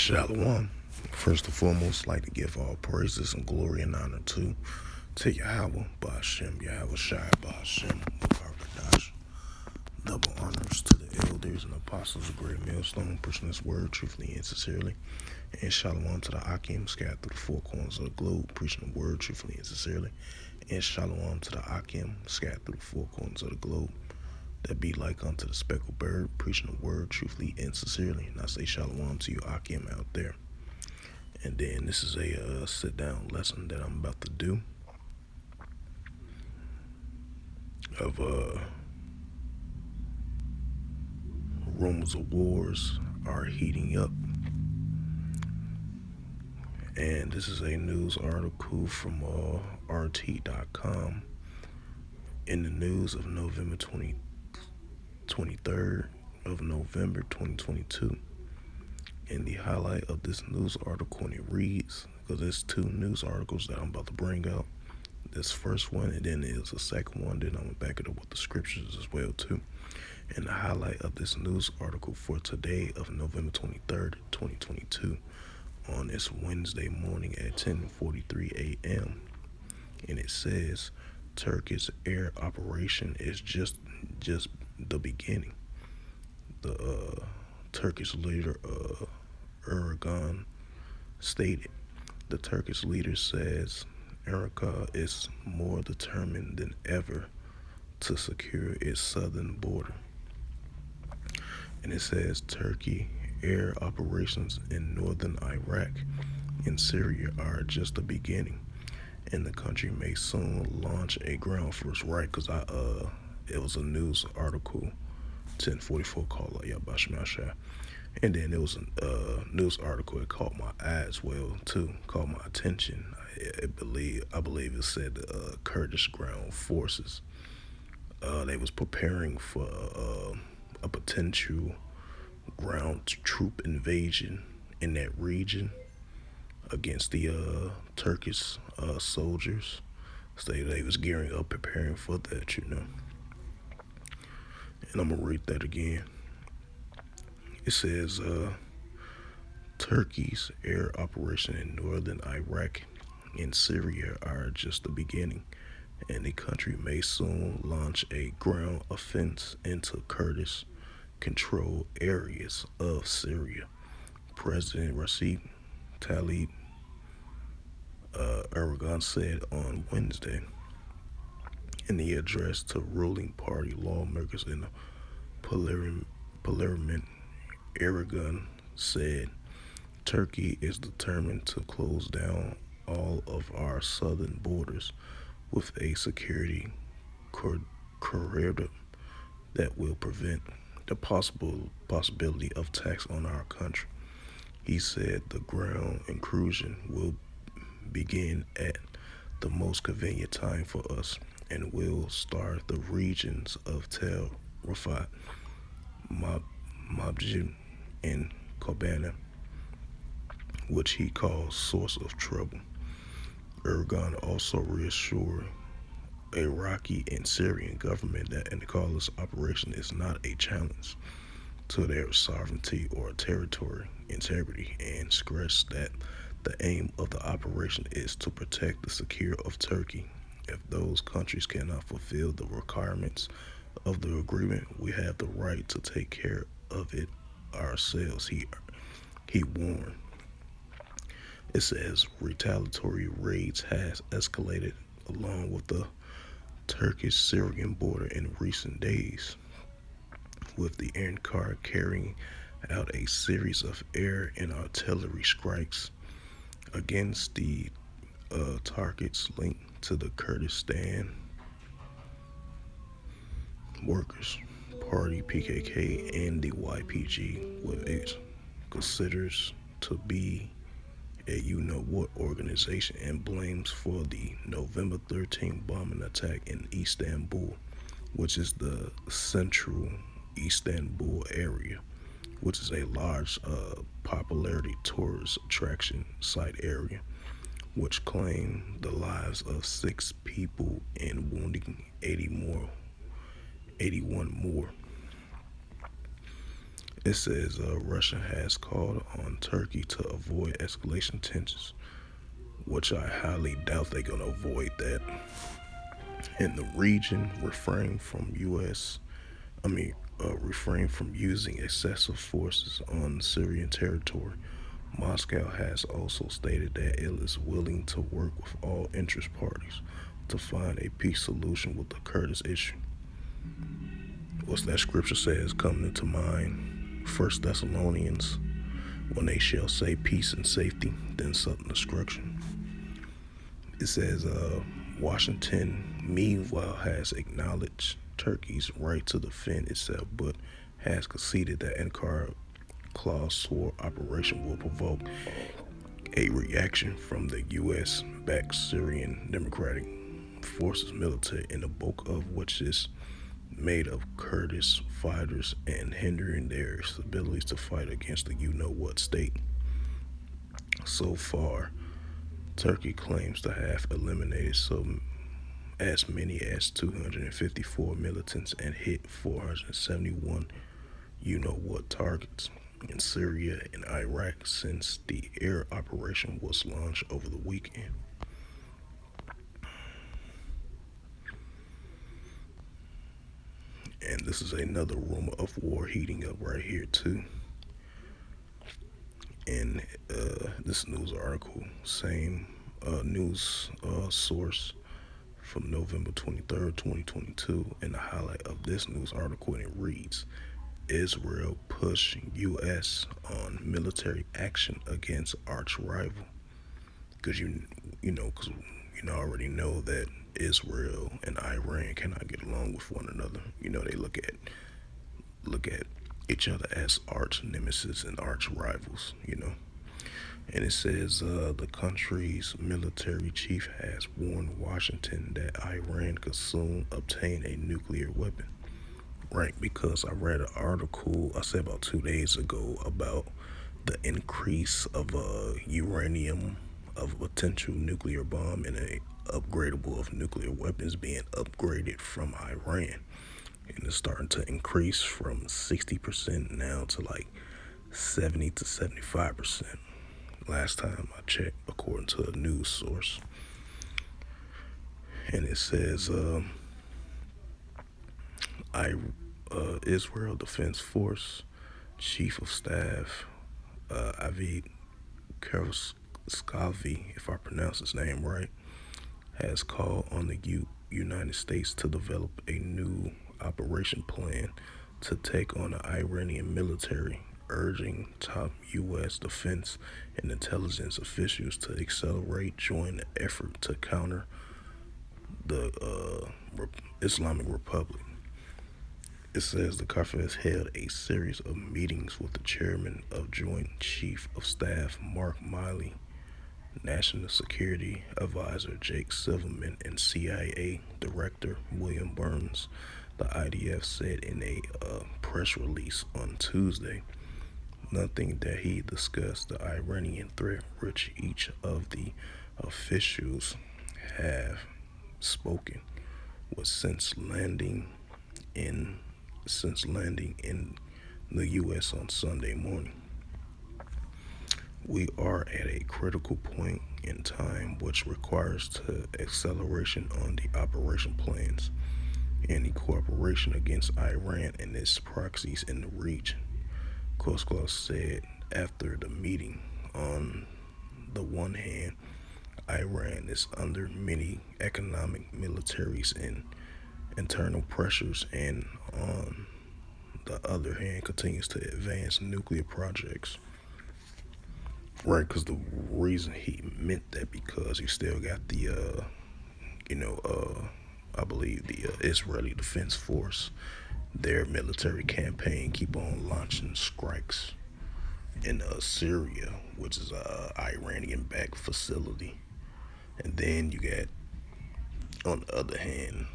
Shalom. First and foremost, I'd like to give all praises and glory and honor to Yahweh, Ba'ashem, Yahweh Shai, Ba'ashem, Barakadash. Double honors to the elders and apostles of Great Millstone, preaching this word truthfully and sincerely. And shalom to the Akim, scattered through the four corners of the globe, preaching the word truthfully and sincerely. And shalom to the Akim, scattered through the four corners of the globe, that be like unto the speckled bird, preaching the word truthfully and sincerely. And I say shalom to you, Akim, out there. And then this is a sit-down lesson that I'm about to do of rumors of wars are heating up. And this is a news article from RT.com in the news of November 23rd of November 2022. And the highlight of this news article, and it reads, because there's two news articles that I'm about to bring out. This first one, and then there's a second one, then I'm going to back it up with the scriptures as well too. And the highlight of this news article for today of November 23rd, 2022, on this Wednesday morning at 10:43 a.m. And it says, Turkish air operation is just the beginning. The Turkish leader Erdogan stated, the Turkish leader says Ankara is more determined than ever to secure its southern border. And it says Turkey air operations in northern Iraq and Syria are just the beginning, and the country may soon launch a ground force. Right, because it was a news article, 1044 called Yabashmasha. And then there was a news article that caught my eye as well too, caught my attention. I believe it said the Kurdish ground forces, they was preparing for a potential ground troop invasion in that region against the Turkish soldiers. So they was gearing up, preparing for that, And I'm gonna read that again. It says, Turkey's air operation in northern Iraq and Syria are just the beginning, and the country may soon launch a ground offense into Kurdish-controlled areas of Syria. President Recep Tayyip Erdogan said on Wednesday in the address to ruling party lawmakers in the parliament. Erdogan said, Turkey is determined to close down all of our southern borders with a security corridor that will prevent the possibility of attacks on our country. He said the ground incursion will begin at the most convenient time for us and will start the regions of Tel Rifat, Mabjid, and Kobana, which he calls source of trouble. Erdogan also reassured Iraqi and Syrian government that an Ankara''s operation is not a challenge to their sovereignty or territory integrity, and stressed that the aim of the operation is to protect the security of Turkey. If those countries cannot fulfill the requirements of the agreement, we have the right to take care of it ourselves, he warned. It says retaliatory raids has escalated along with the Turkish-Syrian border in recent days, with the Ankara carrying out a series of air and artillery strikes against the targets linked to the Kurdistan Workers' Party PKK and the YPG, what it considers to be a you-know-what organization, and blames for the November 13th bombing attack in Istanbul, which is the central Istanbul area, which is a large popularity tourist attraction site area, which claimed the lives of 6 people and wounding 81 more. It says Russia has called on Turkey to avoid escalation tensions, which I highly doubt they're gonna avoid that. In the region, refrain from using excessive forces on Syrian territory. Moscow has also stated that it is willing to work with all interest parties to find a peace solution with the Kurdish issue. What's that scripture says coming into mind? First Thessalonians, when they shall say peace and safety, then sudden destruction. It says Washington, meanwhile, has acknowledged Turkey's right to defend itself, but has conceded that Ankara clause swore operation will provoke a reaction from the U.S.-backed Syrian Democratic Forces military, in the bulk of which is made of Kurdish fighters and hindering their abilities to fight against the you-know-what state. So far, Turkey claims to have eliminated as many as 254 militants and hit 471 you-know-what targets in Syria and Iraq since the air operation was launched over the weekend. And this is another rumor of war heating up right here too. In this news article, same news source from November 23rd, 2022, and the highlight of this news article, and it reads, Israel push U.S. on military action against arch rival. Because you already know that Israel and Iran cannot get along with one another. They look at each other as arch nemesis and arch rivals. And it says the country's military chief has warned Washington that Iran could soon obtain a nuclear weapon. Right, because I read an article, I said about 2 days ago, about the increase of uranium, of a potential nuclear bomb, and a upgradable of nuclear weapons being upgraded from Iran. And it's starting to increase from 60% now to like 70 to 75%. Last time I checked, according to a news source. And it says, Israel Defense Force Chief of Staff Avid Kerskovy, if I pronounce his name right, has called on the United States to develop a new operation plan to take on the Iranian military, urging top U.S. defense and intelligence officials to accelerate joint effort to counter the Islamic Republic. It says the conference held a series of meetings with the chairman of Joint Chief of Staff Mark Milley, National Security Advisor Jake Silverman, and CIA Director William Burns, the IDF said in a press release on Tuesday. Nothing that he discussed the Iranian threat, which each of the officials have spoken, was since landing in the U.S. on Sunday morning. We are at a critical point in time which requires acceleration on the operation plans and the cooperation against Iran and its proxies in the region, Koskov said after the meeting. On the one hand, Iran is under many economic, militaries, and internal pressures, and on the other hand, continues to advance nuclear projects. Right, because the reason he meant that because you still got the, I believe the Israeli Defense Force, their military campaign keep on launching strikes in Syria, which is a Iranian-backed facility, and then you got, on the other hand,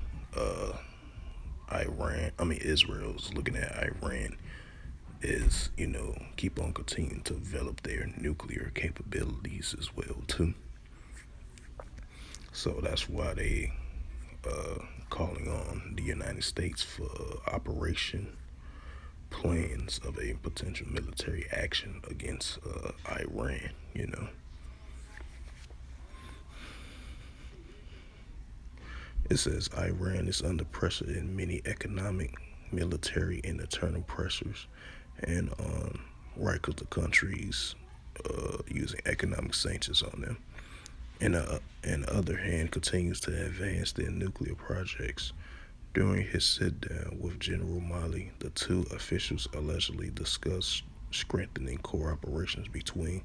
Israel's looking at Iran is, keep on continuing to develop their nuclear capabilities as well too. So that's why they calling on the United States for operation plans of a potential military action against Iran. It says Iran is under pressure in many economic, military, and internal pressures, and right, because the country's using economic sanctions on them. And the other hand, continues to advance their nuclear projects. During his sit down with General Mali, the two officials allegedly discussed strengthening cooperations between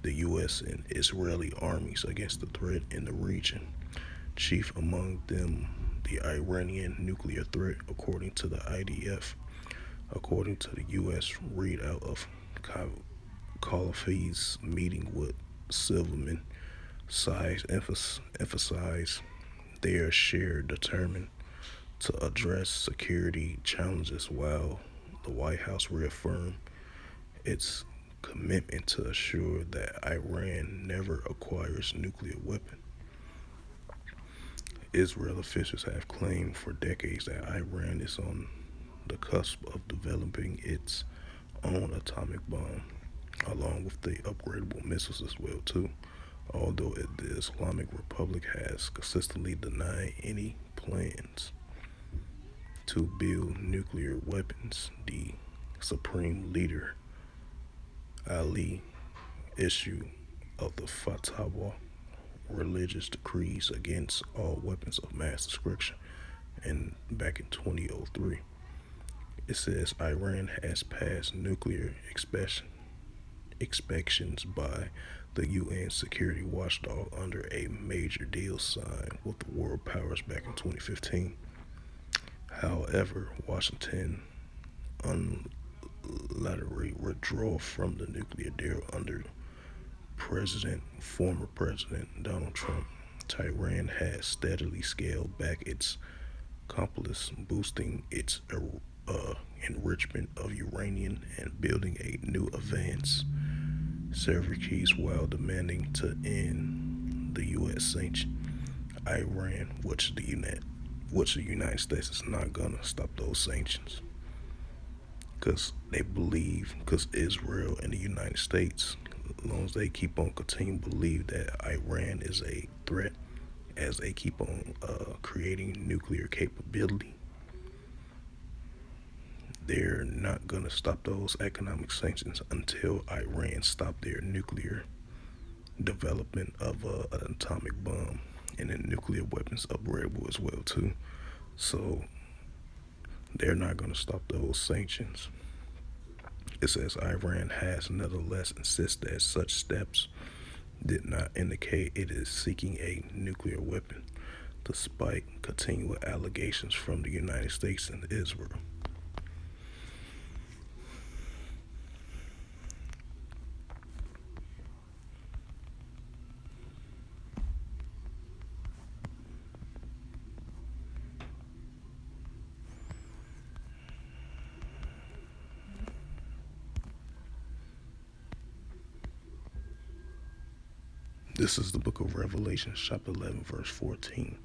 the U.S. and Israeli armies against the threat in the region. Chief among them, the Iranian nuclear threat, according to the IDF. According to the U.S. readout of Khalifi's meeting with Silverman, sides emphasize their shared determined to address security challenges, while the White House reaffirmed its commitment to assure that Iran never acquires nuclear weapons. Israel officials have claimed for decades that Iran is on the cusp of developing its own atomic bomb, along with the upgradable missiles as well too. Although the Islamic Republic has consistently denied any plans to build nuclear weapons, the supreme leader Ali issued of the fatwa, religious decrees against all weapons of mass destruction, and back in 2003. It says Iran has passed nuclear inspections by the UN Security Watchdog under a major deal signed with the world powers back in 2015. However, Washington unilaterally withdrew from the nuclear deal under former President Donald Trump. Tehran has steadily scaled back its accomplice, boosting its enrichment of uranium and building a new advanced Syracuse while demanding to end the U.S. sanction Iran, which the United States is not gonna stop those sanctions, because they believe, because Israel and the United States, as long as they keep on continuing to believe that Iran is a threat, as they keep on creating nuclear capability, they're not going to stop those economic sanctions until Iran stop their nuclear development of an atomic bomb, and then nuclear weapons upgradable as well too. So they're not going to stop those sanctions. It says Iran has nevertheless insisted that such steps did not indicate it is seeking a nuclear weapon, despite continual allegations from the United States and Israel. This is the book of Revelation, chapter 11, verse 14.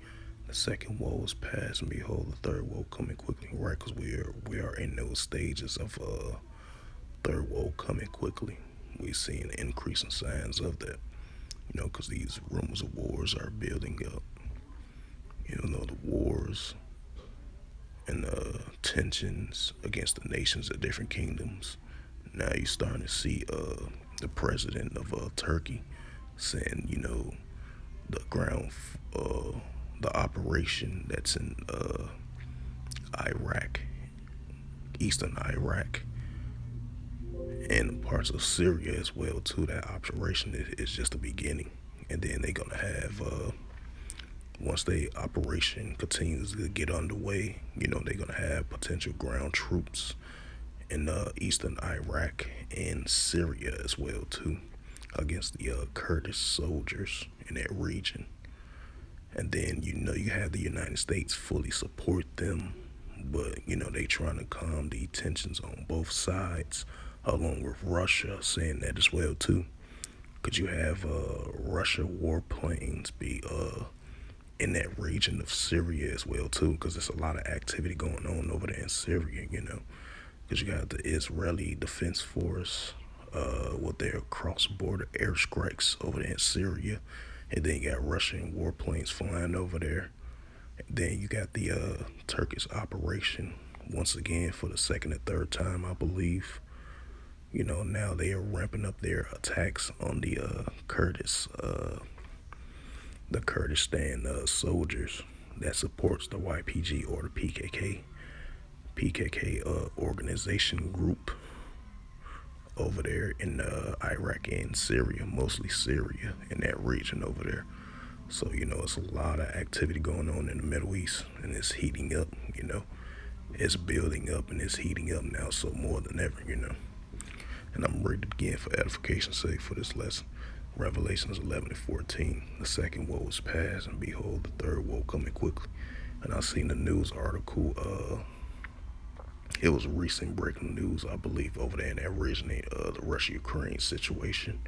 The second woe is past, and behold, the third woe coming quickly. Right, because we are in those stages of third woe coming quickly. We're seeing increasing signs of that. Because these rumors of wars are building up. The wars and the tensions against the nations of different kingdoms. Now you're starting to see the president of Turkey saying, the ground, the operation that's in Iraq, eastern Iraq, and parts of Syria as well too. That operation is just the beginning, and then they're gonna have once the operation continues to get underway, they're gonna have potential ground troops in eastern Iraq and Syria as well too, against the Kurdish soldiers in that region. And then you have the United States fully support them, but they trying to calm the tensions on both sides, along with Russia saying that as well too. Could you have Russia warplanes be in that region of Syria as well too? Because there's a lot of activity going on over there in Syria, because you got the Israeli Defense Force with their cross-border airstrikes over there in Syria, and then you got Russian warplanes flying over there. And then you got the Turkish operation once again for the second or third time, I believe. You know, now they are ramping up their attacks on the Kurdistan soldiers that supports the YPG or the PKK organization group over there in Iraq and Syria, mostly Syria in that region over there. So, you know, it's a lot of activity going on in the Middle East, and it's heating up, you know. It's building up and it's heating up now, so more than ever, you know. And I'm ready again for edification's sake for this lesson. Revelations 11:14. The second woe is past, and behold, the third woe coming quickly. And I seen the news article, it was recent breaking news, I believe, over there in that region, the Russia-Ukraine situation.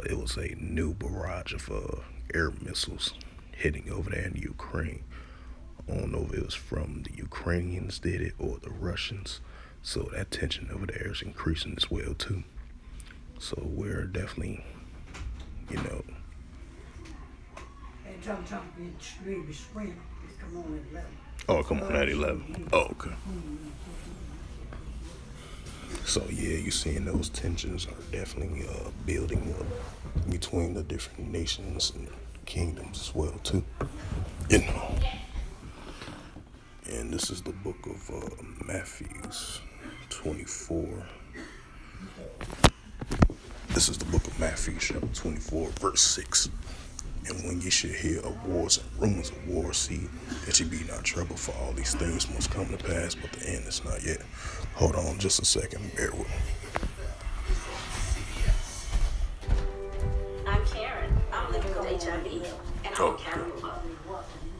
It was a new barrage of air missiles hitting over there in Ukraine. I don't know if it was from the Ukrainians did it or the Russians. So that tension over there is increasing as well too. So we're definitely, you know. Hey, John, we spring. Come on at 11. Oh, come on at 11. Oh, okay. So yeah, you're seeing those tensions are definitely building up between the different nations and kingdoms as well too. You know. And this is the book of Matthew 24. This is the book of Matthew, chapter 24, verse 6. And when ye should hear of wars and rumors of wars, see that ye be not troubled, for all these things must come to pass, but the end is not yet. Hold on just a second, bear with me. I'm Karen. I'm living with HIV, and I'm on Cabenuva.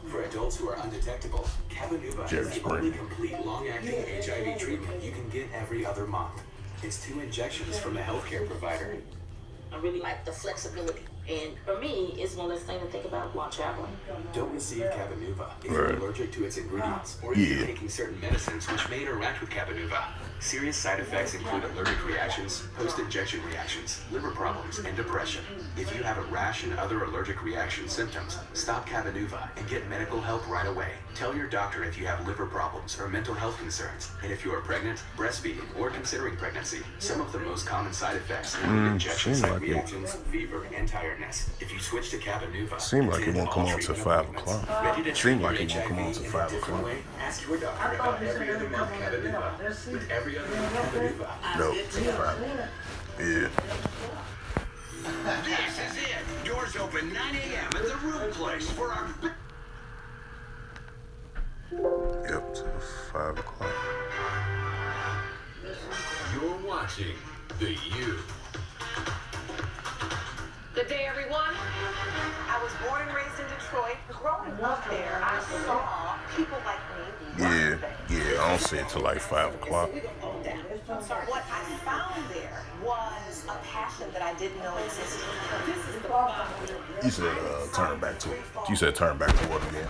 For adults who are undetectable, Cabenuva is the only complete long-acting HIV treatment you can get every other month. It's 2 injections from a healthcare provider. I really like the flexibility. And for me, it's one less thing to think about while traveling. Don't receive Cabenuva if you're allergic to its ingredients or if you're taking certain medicines which may interact with Cabenuva. Serious side effects include allergic reactions, post-injection reactions, liver problems, and depression. If you have a rash and other allergic reaction symptoms, stop Cabenuva and get medical help right away. Tell your doctor if you have liver problems or mental health concerns. And if you are pregnant, breastfeeding, or considering pregnancy, some of the most common side effects include injection site reactions, fever, and tiredness. If you switch to Cabenuva, seemed like it won't come on to 5 o'clock. Seemed like it won't come on to 5 o'clock. Ask your doctor about every other month Cabenuva. With every other month Cabenuva. No, 5. Yeah. This is it. Doors open 9 a.m. at the Room Place for our... Yep, to 5 o'clock. You're watching The U. Good day, everyone. I was born and raised in Detroit. Growing up there, I saw people like me. Yeah, I don't see it till like 5 o'clock. What I found there was a passion that I didn't know existed. This is the problem. You said turn back to it. You said turn back to what again?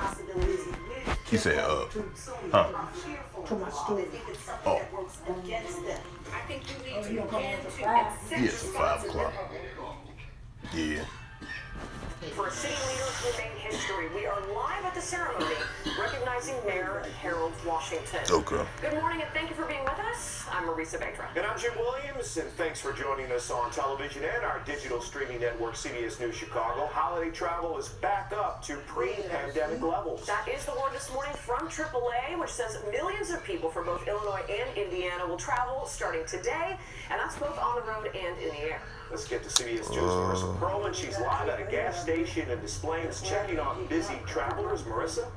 You said To my story. Oh. I think you need to begin to accept Yeah, it's 5 o'clock. Yeah. For city leaders who made history, we are live at the ceremony recognizing Mayor Harold Washington. Okay. Good morning and thank you for being with us. I'm Marisa Baker. And I'm Jim Williams, and thanks for joining us on television and our digital streaming network, CBS News Chicago. Holiday travel is back up to pre-pandemic levels. That is the word this morning from AAA, which says millions of people from both Illinois and Indiana will travel starting today, and that's both on the road and in the air. Let's get to CBS News' Marissa Perlman. She's live at a gas station in Des Plaines, checking on busy travelers. Marissa?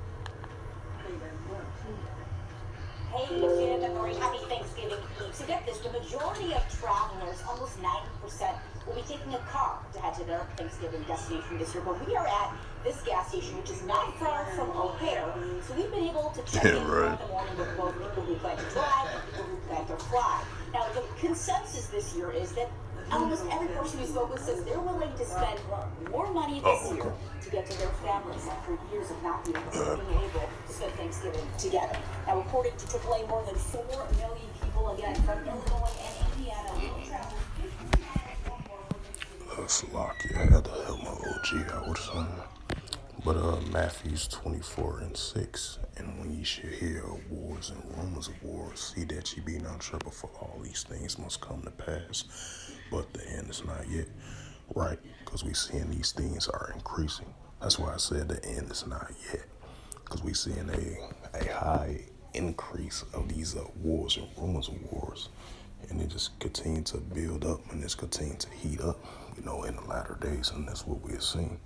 Hey, Jim and Marie, happy Thanksgiving Eve. So get this, the majority of travelers, almost 90%, will be taking a car to head to their Thanksgiving destination this year. But we are at this gas station, which is not far from O'Hare. So we've been able to check in throughout the morning with both people who plan to drive and people who plan to fly. Now, the consensus this year is that almost every person we spoke with says they're willing to spend more money this year to get to their families after years of not being able to spend Thanksgiving together. Now, according to AAA, more than 4 million people Slocky. I had to help my OG out with something. But Matthews 24:6, and when ye shall hear of wars and rumors of wars, see that ye be not troubled, for all these things must come to pass, but the end is not yet. Right? Because we seeing these things are increasing. That's why I said the end is not yet. Because we seeing a high increase of these wars and rumors of wars, and it just continue to build up, and it's continue to heat up, in the latter days, and that's what we're seeing.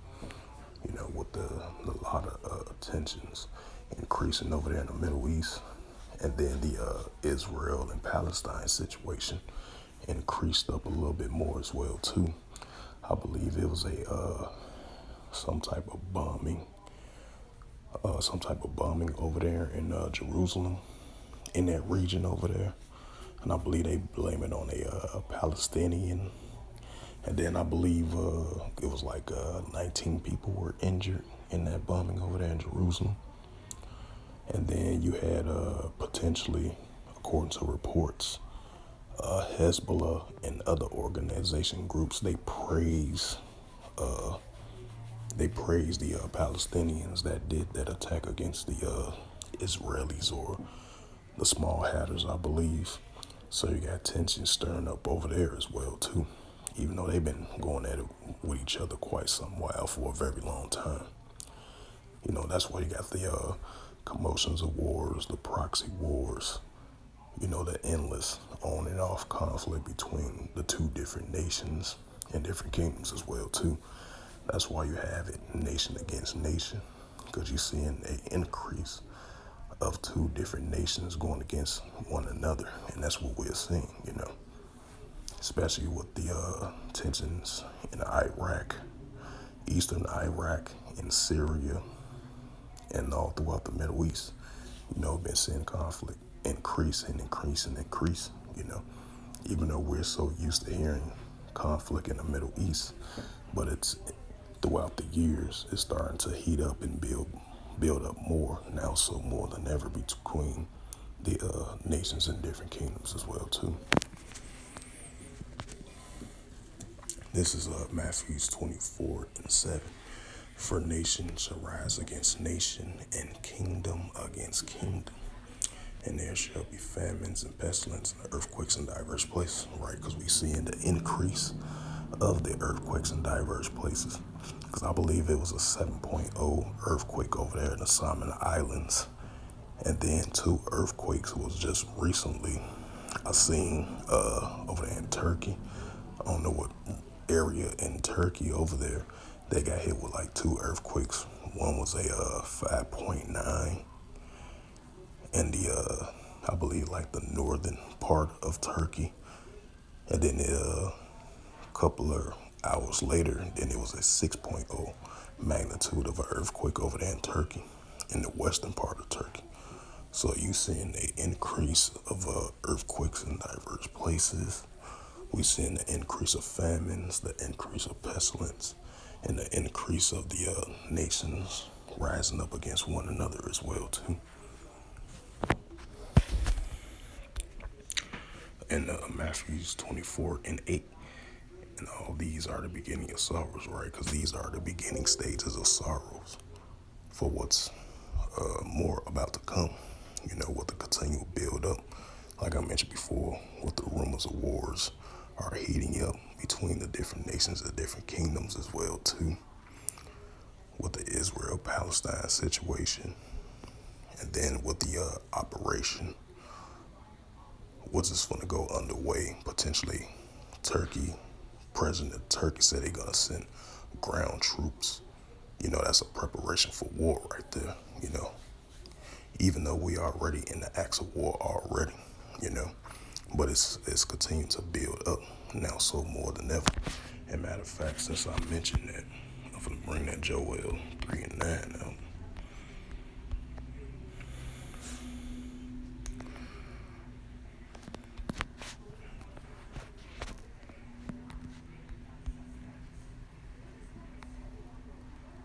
With the lot of tensions increasing over there in the Middle East, and then the Israel and Palestine situation increased up a little bit more as well too. I believe it was some type of bombing over there in Jerusalem, in that region over there, and I believe they blame it on a Palestinian. And then I believe it was like 19 people were injured in that bombing over there in Jerusalem. And then you had potentially, according to reports, Hezbollah and other organization groups, they praise the Palestinians that did that attack against the Israelis, or the small hatters, I believe. So you got tension stirring up over there as well too, even though they've been going at it with each other quite some while, for a very long time. That's why you got the commotions of wars, the proxy wars, the endless on and off conflict between the two different nations and different kingdoms as well too. That's why you have it nation against nation, because you're seeing an increase of two different nations going against one another, and that's what we're seeing, especially with the tensions in Iraq, eastern Iraq, in Syria, and all throughout the Middle East. Been seeing conflict increase, even though we're so used to hearing conflict in the Middle East, but it's throughout the years, it's starting to heat up and build up more now, so more than ever, between the nations and different kingdoms as well too. This is Matthews 24:7. For nation shall rise against nation, and kingdom against kingdom. And there shall be famines and pestilence and earthquakes in diverse places, right? Because we seeing the increase of the earthquakes in diverse places. Because I believe it was a 7.0 earthquake over there in the Solomon Islands. And then 2 earthquakes was just recently I seen over there in Turkey. I don't know what area in Turkey over there. They got hit with like 2 earthquakes. One was a 5.9, and the I believe like the northern part of Turkey, and then a couple of hours later, then it was a 6.0 magnitude of an earthquake over there in Turkey, in the western part of Turkey. So you seeing an increase of earthquakes in diverse places. We seeing the increase of famines, the increase of pestilence, and the increase of the nations rising up against one another as well too. And Matthews 24:8, and all these are the beginning of sorrows, right? Because these are the beginning stages of sorrows for what's more about to come. With the continual build up, like I mentioned before, with the rumors of wars are heating up between the different nations, the different kingdoms as well too, with the Israel-Palestine situation, and then with the operation, what's just going to go underway, potentially President Turkey said they're going to send ground troops. That's a preparation for war right there, even though we are already in the acts of war already, but it's continuing to build up now, so more than ever. And matter of fact, since I mentioned that, I'm going to bring that Joel 3:9 out.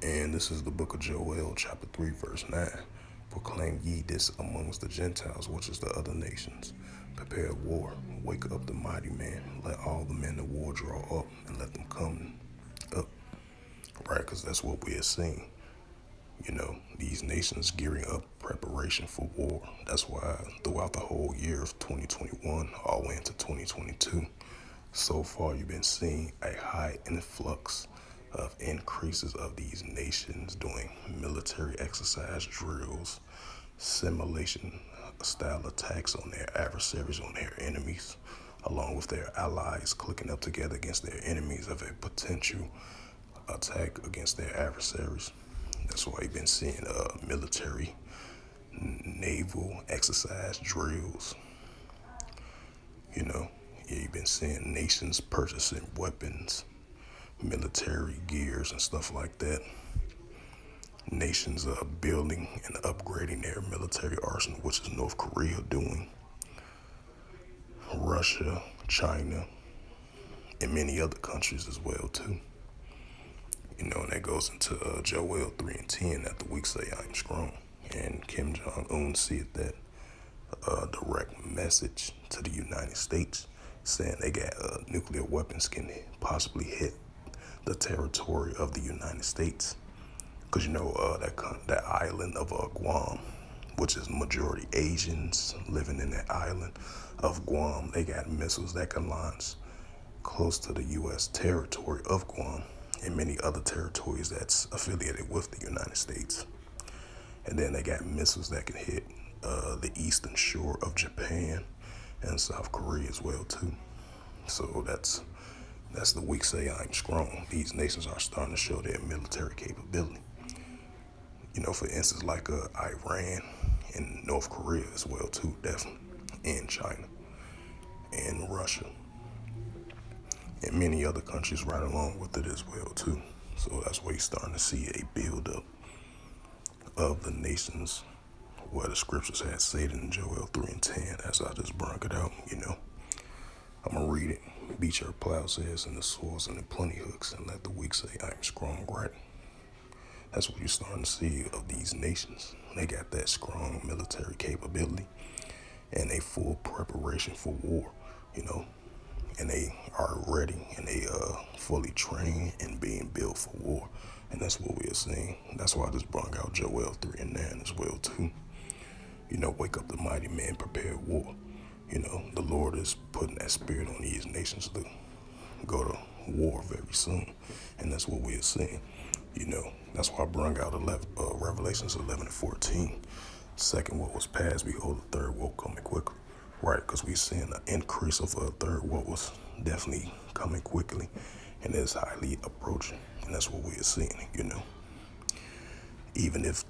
And this is the book of Joel, chapter 3, verse 9. Proclaim ye this amongst the Gentiles, which is the other nations. Prepare war, wake up the mighty man, let all the men of war draw up, and let them come right? Because that's what we are seeing. These nations gearing up preparation for war. That's why throughout the whole year of 2021, all the way into 2022, so far you've been seeing a high influx of increases of these nations doing military exercise drills, simulation style attacks on their adversaries, on their enemies, along with their allies clicking up together against their enemies of a potential attack against their adversaries. That's why you've been seeing military, naval exercise drills. You've been seeing nations purchasing weapons, military gears and stuff like that. Nations building and upgrading their military arsenal, which is North Korea doing. Russia, China, and many other countries as well too. And that goes into Joel 3:10 that the weak say I am strong. And Kim Jong-un said that direct message to the United States saying they got nuclear weapons can possibly hit the territory of the United States. Because that island of Guam, which is majority Asians living in that island of Guam, they got missiles that can launch close to the U.S. territory of Guam and many other territories that's affiliated with the United States. And then they got missiles that can hit the eastern shore of Japan and South Korea as well too. So that's the weak say I'm strong. These nations are starting to show their military capability. For instance, like Iran and North Korea as well too, definitely, and China and Russia and many other countries right along with it as well too. So that's where you're starting to see a build-up of the nations where the scriptures had said in Joel 3:10, as I just brought it out. I'm going to read it. Beat your plowshares and the swords and the plenty hooks, and let the weak say I am strong, right? That's what you're starting to see of these nations. They got that strong military capability and a full preparation for war, and they are ready and they fully trained and being built for war. And that's what we are seeing. That's why I just brought out Joel 3:9 as well too. Wake up the mighty men, prepare war. The Lord is putting that spirit on these nations to go to war very soon. And that's what we are seeing. That's why I brought out Revelations 11:14. Second what was past, behold, the third woe coming quickly. Right, because we're seeing an increase of a third what was definitely coming quickly and is highly approaching. And that's what we are seeing, Even if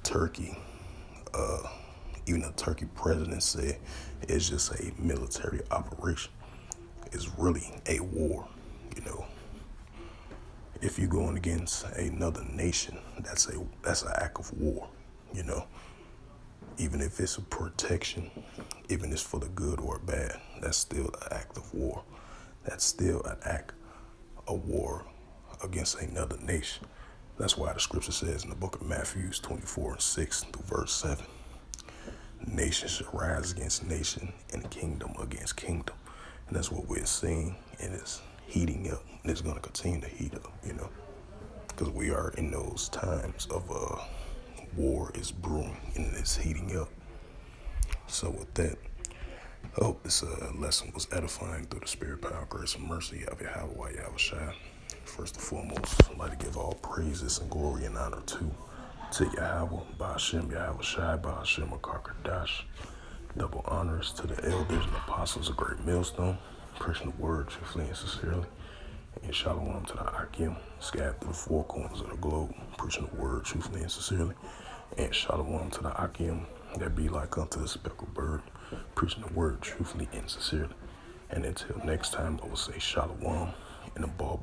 even the Turkey president said it's just a military operation, it's really a war, If you're going against another nation, that's an act of war, Even if it's a protection, even if it's for the good or bad, that's still an act of war. That's still an act of war against another nation. That's why the scripture says in the book of Matthew 24:6 through verse 7, nation shall rise against nation and kingdom against kingdom. And that's what we're seeing, and it's heating up, and it's going to continue to heat up, because we are in those times of war is brewing and it's heating up. So with that, I hope this lesson was edifying through the spirit, power, grace, and mercy of Yahweh Yahushua. First and foremost, I'd like to give all praises and glory and honor to Yahweh, Ba'ashem Yahushua, Ba'ashem Akarkadash. Double honors to the elders and apostles of Great Millstone, preaching the word truthfully and sincerely. And shalom to the Akim, scattered through the four corners of the globe, preaching the word truthfully and sincerely. And shalom to the Akim that be like unto the speckled bird, preaching the word truthfully and sincerely. And until next time, I will say shalom and a ball.